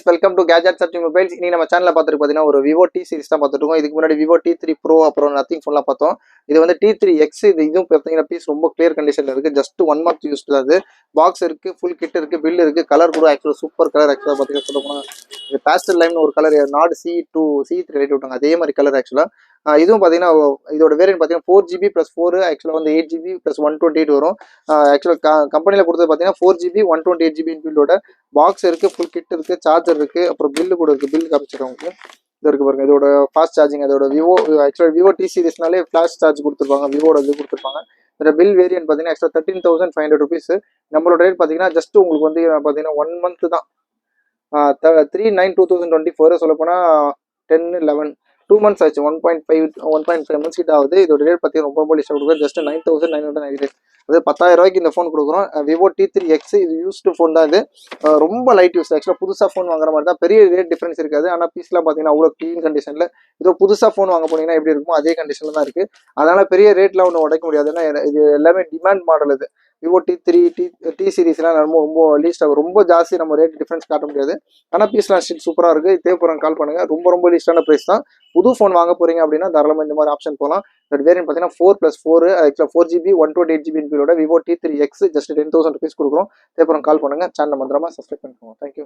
Welcome to gadget search mobiles. இன்னைக்கு நம்ம சேனல்ல பார்த்துட்டு பார்த்தீங்கன்னா ஒரு விவோ டி சீரிஸ் தான் பார்த்துட்டு இருக்கோம். இதுக்கு முன்னாடி விவோ T3 ப்ரோ அப்புறம் நத்திங் ஃபோன்லாம் பார்த்தோம். இது வந்து T3 எக்ஸ். இதுவும் பார்த்தீங்கன்னா பீஸ் ரொம்ப கிளியர் கண்டிஷன்ல இருக்கு. ஜஸ்ட் 1 மந்த் யூஸ் தான். அது பாக்ஸ் இருக்கு, ஃபுல் கிட் இருக்கு, பில் இருக்கு. கலர் கூட ஆக்சுவலாக சூப்பர் கலர். ஆக்சுவலாக பார்த்தீங்கன்னா சொல்ல போனால் இது பேஸ்டல் லைம்னு ஒரு கலர் நாடு C3 ரேட் விட்டாங்க. அதே மாதிரி கலர் ஆக்சுவலாக. இதுவும் பார்த்தீங்கன்னா இதோட வேரியன்ட் பார்த்தீங்கன்னா 4GB + 4 ஆக்சுவலாக வந்து 8GB + 128 வரும். ஆக்சுவலாக கம்பெனியில் கொடுத்தது பார்த்தீங்கன்னா 4GB 128GB பில்லோட பாக்ஸ் இருக்கு, ஃபுல் கிட் இருக்கு, சார்ஜர் இருக்கு, அப்புறம் பில்லு கூட இருக்கு. பில் காமிச்சிருக்கேன் உங்களுக்கு. இது இருக்கு பாருங்க. இதோட ஃபாஸ்ட் சார்ஜிங். அதோட ஆக்சுவலாக விவோ டி சீரிஸ்னாலே ஃபிளாஷ் சார்ஜ் கொடுத்துருப்பாங்க. விவோட இது கொடுத்துருப்பாங்க. இதோட பில் வேரியன்ட் பார்த்தீங்கன்னா எக்ஸ்ட்ரா 13,500 ருபீஸ். நம்மளோட ரேட் பார்த்தீங்கன்னா ஜஸ்ட் உங்களுக்கு வந்து பார்த்தீங்கன்னா 1 மந்த் தான். 3/9/2024 சொல்ல போனால் 10/11 2 மந்த்ஸ் ஆச்சு. 1.5 மந்த்ஸ் கிட்ட ஆகுது. இதோட ரேட் பார்த்தீங்கன்னா ரொம்ப லிஸ்ட் கொடுக்குறோம். ஜஸ்ட் 9,998. அது 10,000 ரூபாய்க்கு இந்த ஃபோன் கொடுக்குறோம். Vivo T3 X. இது யூஸ்டு ஃபோன் தான். இது ரொம்ப லைட் யூஸ். ஆக்சுவலாக புதுசாக ஃபோன் வாங்குற மாதிரி தான். பெரிய ரேட் டிஃபரன்ஸ் இருக்காது. ஆனால் பீஸ்லாம் பார்த்தீங்கன்னா அவ்வளோ க்ளீன் கண்டிஷனில். இதோ புதுசாக ஃபோன் வாங்க போனீங்கன்னா எப்படி இருக்குமோ அதே கண்டிஷனில் தான் இருக்குது. அதனால் பெரிய ரேட்லாம் ஒன்றும் உடைக்க முடியாது. ஏன்னா இது எல்லாமே டிமாண்ட் மாடல். இது விவோ T3 டி சீரிஸ்லாம் ரொம்ப ரொம்ப லீஸ்டாக ரொம்ப ஜாஸ்தி. நம்ம ரேட் டிஃபரன்ஸ் காட்ட முடியாது. ஆனால் பீஸ்லாம் சூப்பராக இருக்குது. தேவைப்படுறவங்க கால் பண்ணுங்கள். ரொம்ப ரொம்ப லீஸ்டான ப்ரைஸ் தான். புது ஃபோன் வாங்க போகிறீங்க அப்படின்னா தாராளமாக இந்த மாதிரி ஆப்ஷன் போகலாம். பட் வேரியன்ட் பார்த்தீங்கன்னா 4+4 ஆக்சுவலாக 4GB 128GB பில்லோட Vivo T3 X. Just 10,000 rupees கொடுக்குறோம். தேவைப்படுறவங்க கால் பண்ணுங்கள். சேனல் மந்திரமாக சப்ஸ்கிரைப் பண்ணிக்கோங்க. தேங்க்யூ.